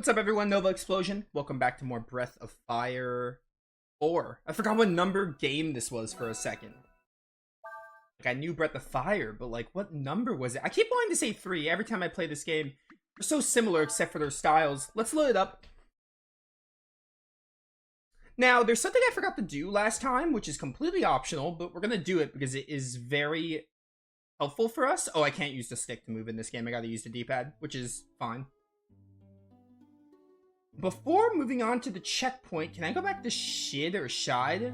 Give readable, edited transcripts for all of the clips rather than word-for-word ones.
What's up, everyone? Novaexplosion. Welcome back to more Breath of Fire 4. I forgot what number game this was for a second. Like, I knew Breath of Fire, but like, what number was it? I keep wanting to say 3 every time I play this game. They're so similar except for their styles. Let's load it up. Now, there's something I forgot to do last time, which is completely optional, but we're gonna do it because it is very helpful for us. Oh, I can't use the stick to move in this game. I gotta use the D-pad, which is fine. Before moving on to the checkpoint, can I go back to Shid or Shide? I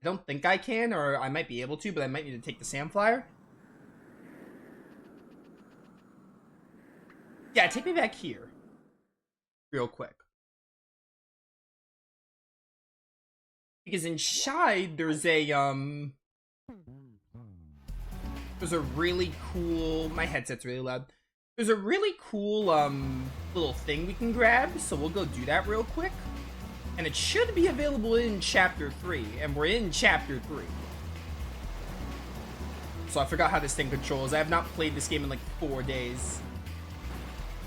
don't think I can, or I might be able to, but I might need to take the Sand Flyer. Yeah, take me back here. Real quick. Because in Shide, there's a really cool... My headset's really loud. There's a really cool, little thing we can grab, so we'll go do that real quick. And it should be available in Chapter 3, and we're in Chapter 3. So I forgot how this thing controls. I have not played this game in like 4 days.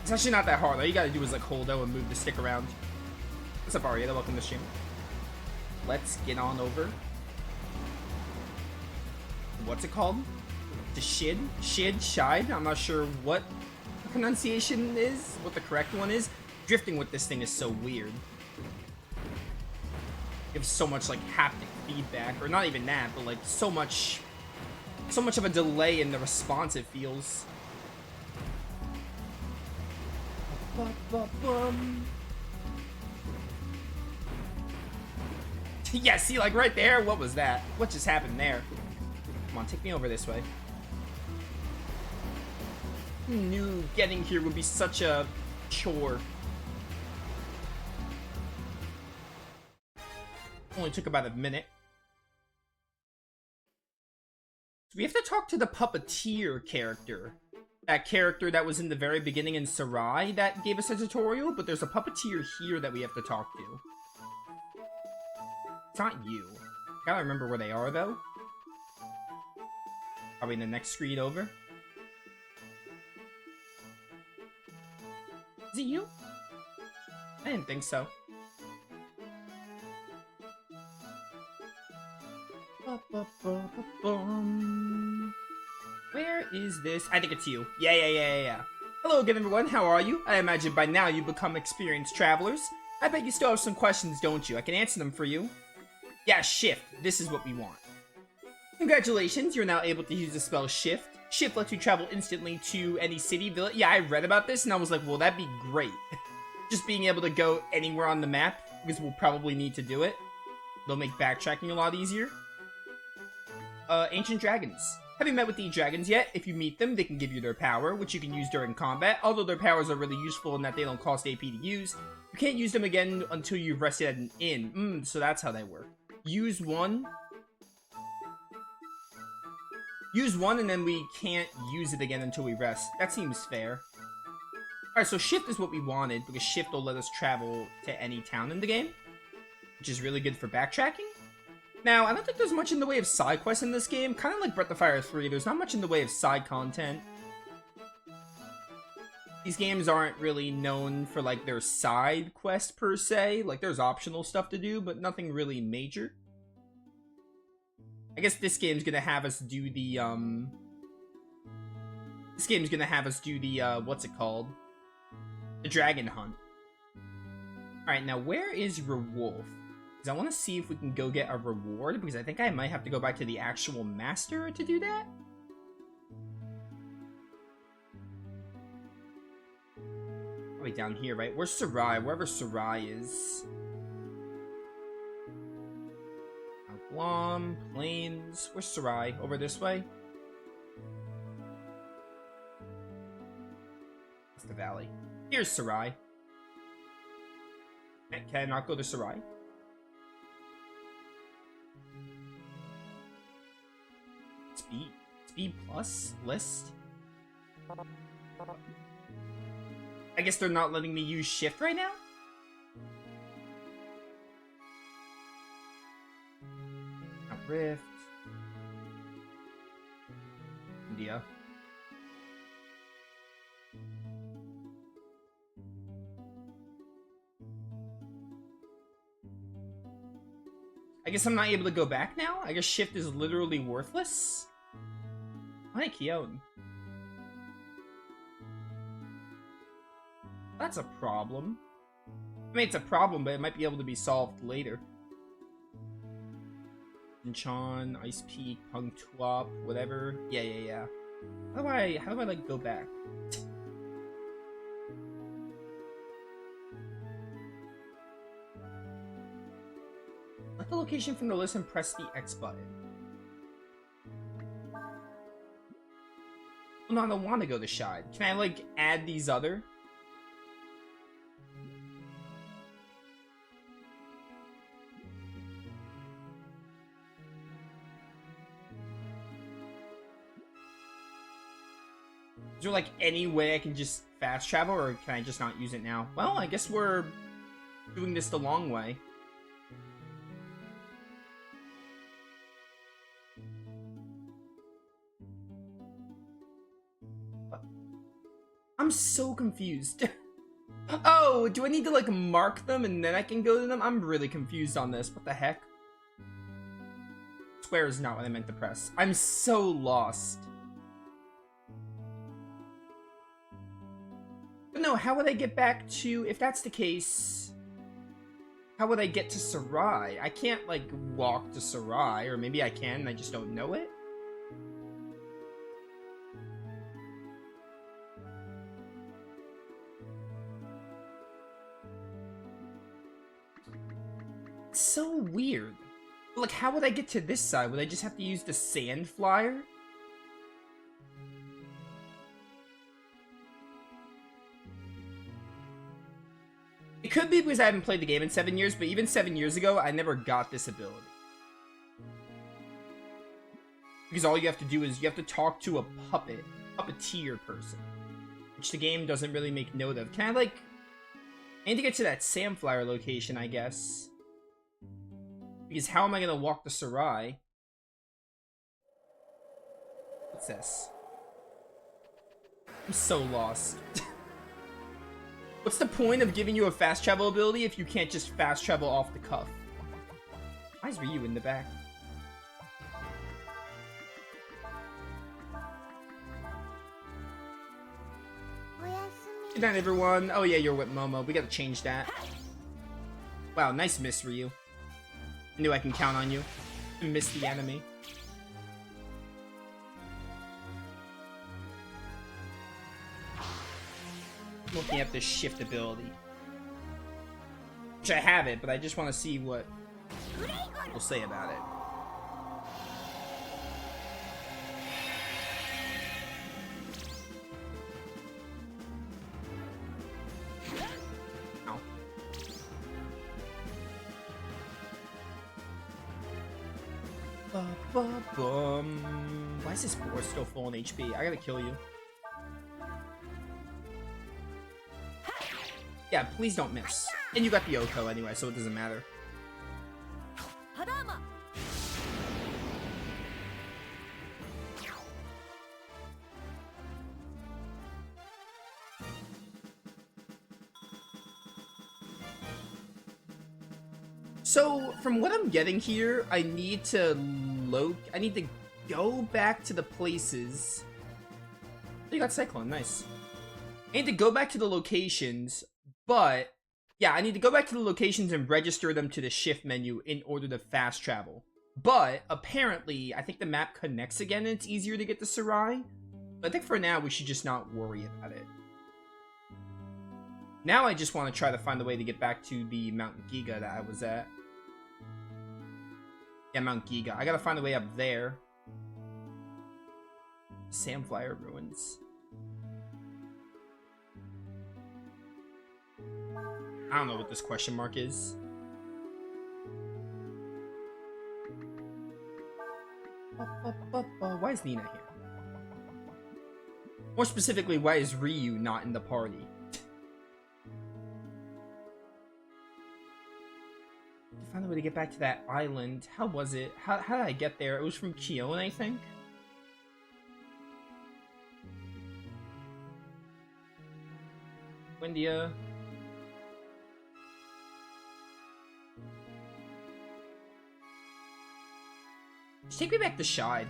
It's actually not that hard. All you gotta do is like hold O and move the stick around. What's up, Arietta? Welcome to the stream. Let's get on over. What's it called? The Shid? Shide? I'm not sure what the pronunciation is, what the correct one is. Drifting with this thing is so weird. It gives so much like haptic feedback, or not even that, but like so much of a delay in the response it feels. Yeah, see, like right there, what was that? What just happened there? Come on, take me over this way. Knew getting here would be such a chore. Only took about a minute. So we have to talk to the puppeteer character. That character that was in the very beginning in Sarai that gave us a tutorial, but there's a puppeteer here that we have to talk to. It's not you. I gotta remember where they are, though. Probably in the next screen over. Is it you? I didn't think so. Where is this? I think it's you. Yeah. Hello again, everyone. How are you? I imagine by now you've become experienced travelers. I bet you still have some questions, don't you? I can answer them for you. Yeah, Shift. This is what we want. Congratulations, you're now able to use the spell Shift. Shift lets you travel instantly to any city, village. Yeah, I read about this and I was like, well, that'd be great. Just being able to go anywhere on the map, because we'll probably need to do it. They'll make backtracking a lot easier. Ancient Dragons. Have you met with the dragons yet? If you meet them, they can give you their power, which you can use during combat. Although their powers are really useful in that they don't cost AP to use. You can't use them again until you've rested at an inn. So that's how they work. Use one and then we can't use it again until we rest. That seems fair. Alright, so Shift is what we wanted, because Shift will let us travel to any town in the game, which is really good for backtracking. Now, I don't think there's much in the way of side quests in this game. Kind of like Breath of Fire 3, there's not much in the way of side content. These games aren't really known for like their side quests per se. Like, there's optional stuff to do, but nothing really major. I guess this game's gonna have us do the, what's it called? The dragon hunt. Alright, now where is Rewolf? Because I want to see if we can go get a reward, because I think I might have to go back to the actual master to do that. Probably down here, right? Where's Sarai? Wherever Sarai is. Guam, Plains. Where's Sarai? Over this way? That's the valley. Here's Sarai. Can I not go to Sarai? Speed plus list? I guess they're not letting me use Shift right now? Rift. India. I guess I'm not able to go back now? I guess shift is literally worthless? Hi, Kyoto. That's a problem. I mean, it's a problem, but it might be able to be solved later. Inchan, Ice Peak, Punctuop, whatever. Yeah. How do I, like, go back? Select the location from the list and press the X button. Oh, no, I don't want to go to Shide. Can I, like, add these other? Is there, like, any way I can just fast travel, or can I just not use it now? Well, I guess we're doing this the long way. I'm so confused. Oh, do I need to, like, mark them and then I can go to them? I'm really confused on this. What the heck? Square is not what I meant to press. I'm so lost. But no, how would I get back to... If that's the case... How would I get to Sarai? I can't, like, walk to Sarai. Or maybe I can and I just don't know it? It's so weird. Like, how would I get to this side? Would I just have to use the sand flyer? It could be because I haven't played the game in 7 years, but even 7 years ago, I never got this ability. Because all you have to do is you have to talk to a puppeteer person. Which the game doesn't really make note of. Can I, like... I need to get to that sand flyer location, I guess. Because how am I gonna walk to Sarai? What's this? I'm so lost. What's the point of giving you a fast travel ability if you can't just fast travel off the cuff? Why is Ryu in the back? Good night, everyone. Oh yeah, you're with Momo. We gotta change that. Wow, nice miss, Ryu. I knew I can count on you. Miss the enemy. Looking at this shift ability. Which I have it, but I just want to see what we'll say about it. Ow. Why is this board still full on HP? I gotta kill you. Yeah, please don't miss. And you got the Oko anyway, so it doesn't matter. So, from what I'm getting here, I need to go back to the places. Oh, you got Cyclone, nice. I need to go back to the locations, but yeah, I need to go back to the locations and register them to the shift menu in order to fast travel. But apparently, I think the map connects again and it's easier to get to Sarai. But I think for now, we should just not worry about it. Now I just want to try to find a way to get back to the Mount Giga that I was at. Yeah, Mount Giga. I gotta find a way up there. Sandflyer ruins. I don't know what this question mark is. Why is Nina here? More specifically, why is Ryu not in the party? Find a way to get back to that island. How was it? How did I get there? It was from Kion, I think. Windia. Just take me back to Shide.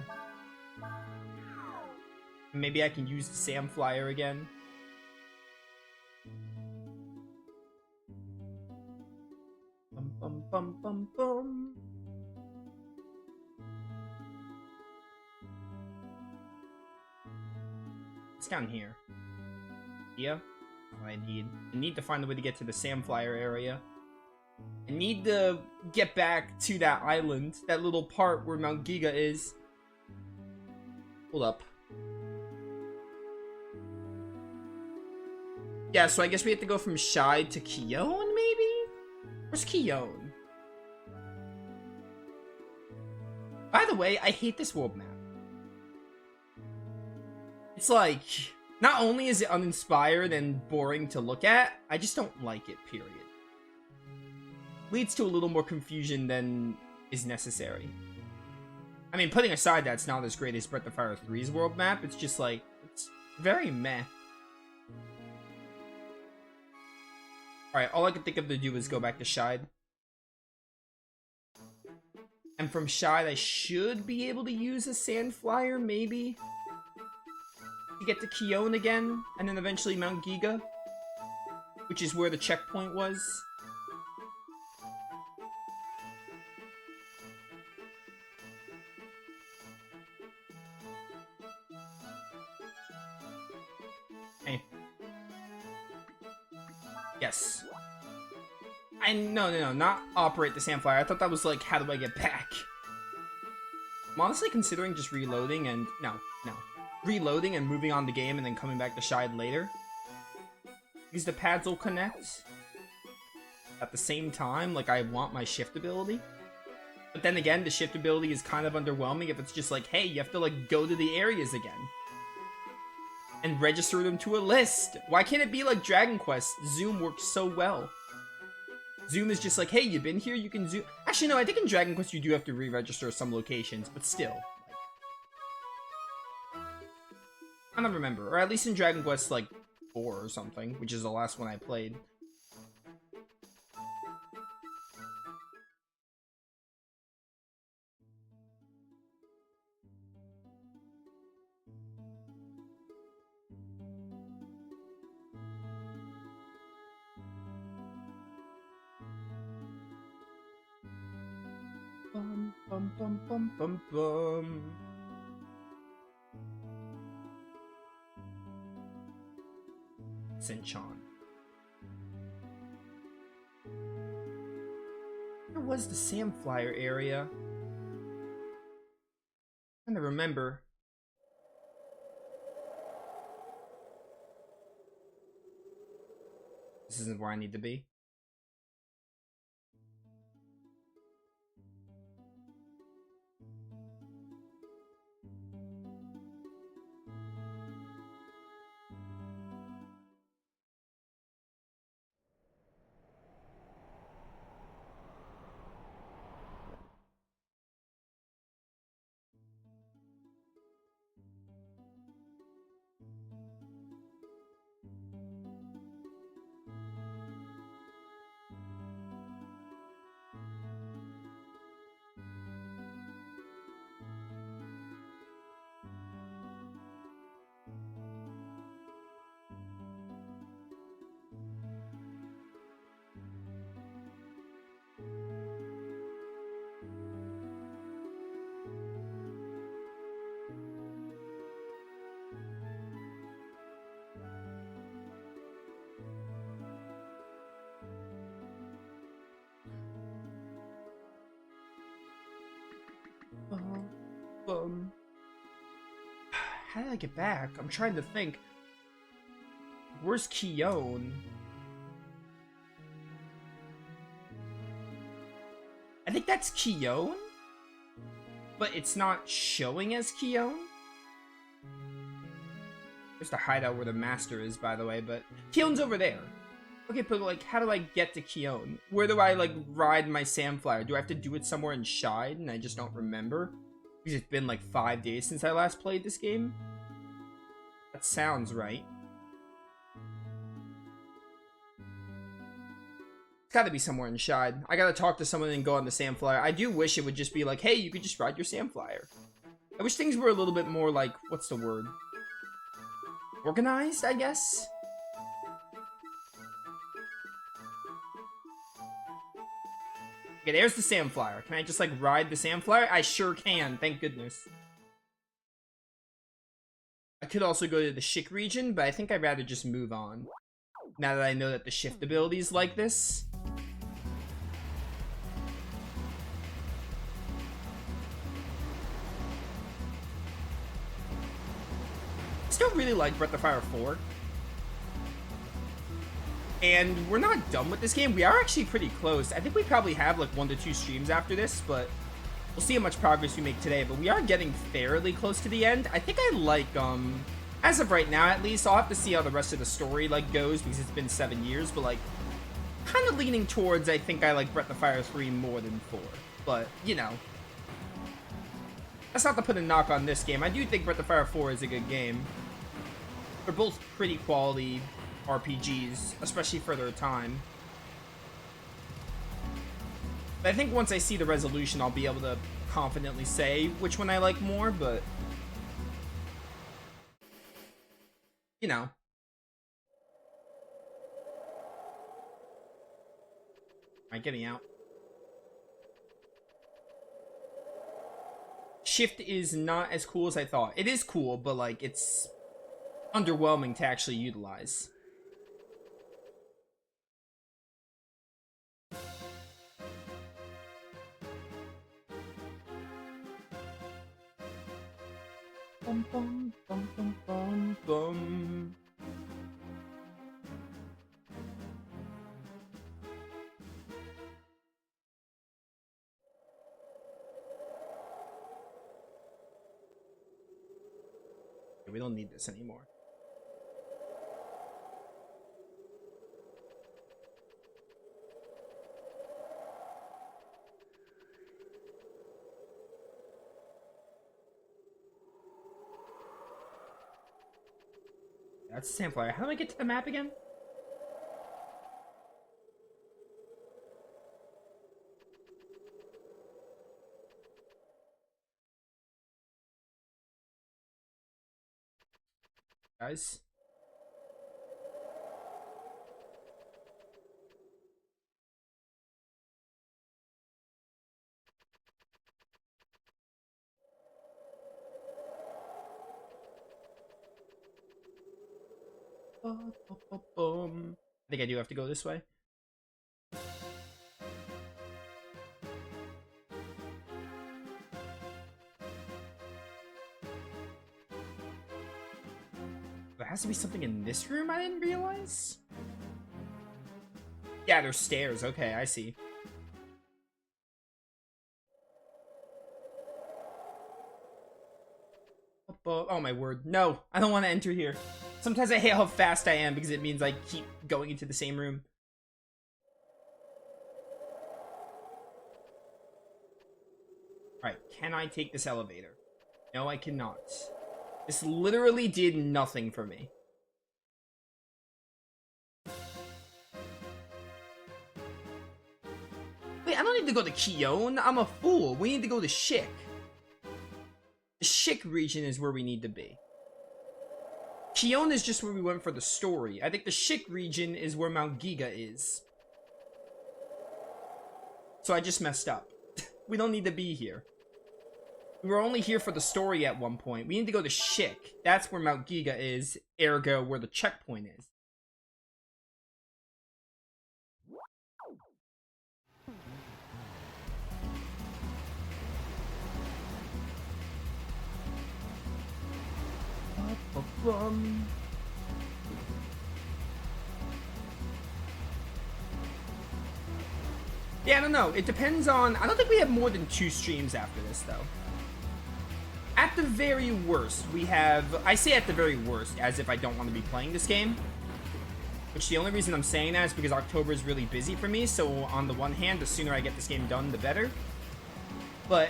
Maybe I can use the Sam Flyer again. Bum bum bum bum bum. It's down here. Yeah. I need to find a way to get to the Sam Flyer area. I need to get back to that island, that little part where Mount Giga is. Hold up. Yeah, so I guess we have to go from Shide to Kion, maybe? Where's Kion? By the way, I hate this world map. It's like, not only is it uninspired and boring to look at, I just don't like it, period. Leads to a little more confusion than is necessary. I mean, putting aside that it's not as great as Breath of Fire 3's world map, it's just like, it's very meh. Alright, all I can think of to do is go back to Shide. And from Shide, I should be able to use a Sand Flyer, maybe? To get to Kion again, and then eventually Mount Giga, which is where the checkpoint was. Hey. Yes. No, not operate the Sand Flyer. I thought that was like, how do I get back? I'm honestly considering just reloading and... No. Reloading and moving on the game and then coming back to Shide later. Because the pads will connect at the same time. Like, I want my shift ability. But then again, the shift ability is kind of underwhelming if it's just like, hey, you have to like go to the areas again. And register them to a list. Why can't it be like Dragon Quest? Zoom works so well. Zoom is just like, hey, you've been here, you can zoom. Actually, no, I think in Dragon Quest you do have to re-register some locations, but still. I don't remember, or at least in Dragon Quest, like, 4 or something, which is the last one I played. Bum, bum, bum, bum, bum, bum. Sinchan. Where was the Sam Flyer area? I'm trying to remember. This isn't where I need to be. How did I get back? I'm trying to think. Where's Kion? I think that's Kion, but it's not showing as Kion. There's the hideout where the master is, by the way, but Kion's over there. Okay, but like, how do I get to Kion? Where do I like ride my Sam Flyer? Do I have to do it somewhere in Shide and I just don't remember? Because it's been like 5 days since I last played this game. That sounds right. It's gotta be somewhere in Shide. I gotta talk to someone and go on the Sand Flyer. I do wish it would just be like, hey, you could just ride your Sand Flyer. I wish things were a little bit more like, what's the word? Organized, I guess? Okay, there's the Sand Flyer. Can I just, like, ride the Sand Flyer? I sure can, thank goodness. I could also go to the Schick region, but I think I'd rather just move on. Now that I know that the shift ability is like this. I still really like Breath of Fire 4. And we're not done with this game. We are actually pretty close. I think we probably have like 1 to 2 streams after this, but we'll see how much progress we make today. But we are getting fairly close to the end. I think I like, as of right now at least, I'll have to see how the rest of the story like goes because it's been 7 years, but like kind of leaning towards I think I like Breath of Fire 3 more than 4. But, you know. That's not to put a knock on this game. I do think Breath of Fire 4 is a good game. They're both pretty quality RPGs, especially for their time. But I think once I see the resolution, I'll be able to confidently say which one I like more, but you know. Alright, getting out. Shift is not as cool as I thought. It is cool, but like it's underwhelming to actually utilize. Bum, bum, bum, bum, bum, bum. Okay, we don't need this anymore. That's the Sand Flyer. How do I get to the map again? Guys. I think I do have to go this way. There has to be something in this room I didn't realize? Yeah, there's stairs. Okay, I see. Oh my word. No, I don't want to enter here. Sometimes I hate how fast I am because it means I keep going into the same room. Alright, can I take this elevator? No, I cannot. This literally did nothing for me. Wait, I don't need to go to Keone. I'm a fool. We need to go to Schick. The Schick region is where we need to be. Keone is just where we went for the story. I think the Schick region is where Mount Giga is. So I just messed up. We don't need to be here. We were only here for the story at one point. We need to go to Schick. That's where Mount Giga is, ergo where the checkpoint is. Yeah, I don't know. It depends on... I don't think we have more than 2 streams after this, though. At the very worst, we have... I say at the very worst, as if I don't want to be playing this game. Which the only reason I'm saying that is because October is really busy for me, so on the one hand, the sooner I get this game done, the better. But...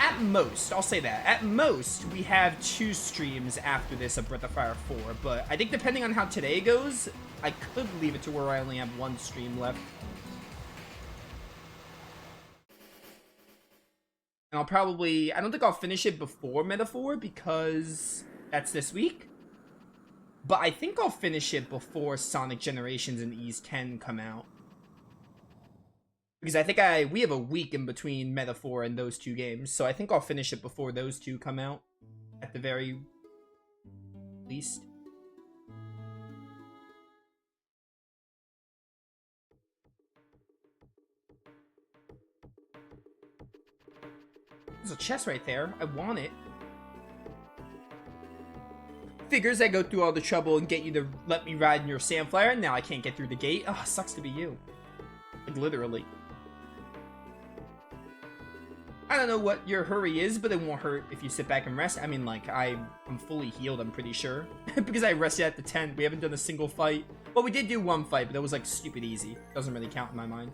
at most, I'll say that, at most, we have 2 streams after this of Breath of Fire 4, but I think depending on how today goes, I could leave it to where I only have one stream left. And I'll probably... I don't think I'll finish it before Metaphor because that's this week. But I think I'll finish it before Sonic Generations and Ys 10 come out. Because I think we have a week in between Metaphor and those two games. So I think I'll finish it before those two come out. At the very least. There's a chest right there. I want it. Figures I go through all the trouble and get you to let me ride in your Sandflyer, and now I can't get through the gate. Ugh, sucks to be you. Like, literally. I don't know what your hurry is, but it won't hurt if you sit back and rest. I mean, like, I'm fully healed, I'm pretty sure. Because I rested at the tent. We haven't done a single fight. Well, we did do one fight, but it was, like, stupid easy. Doesn't really count in my mind.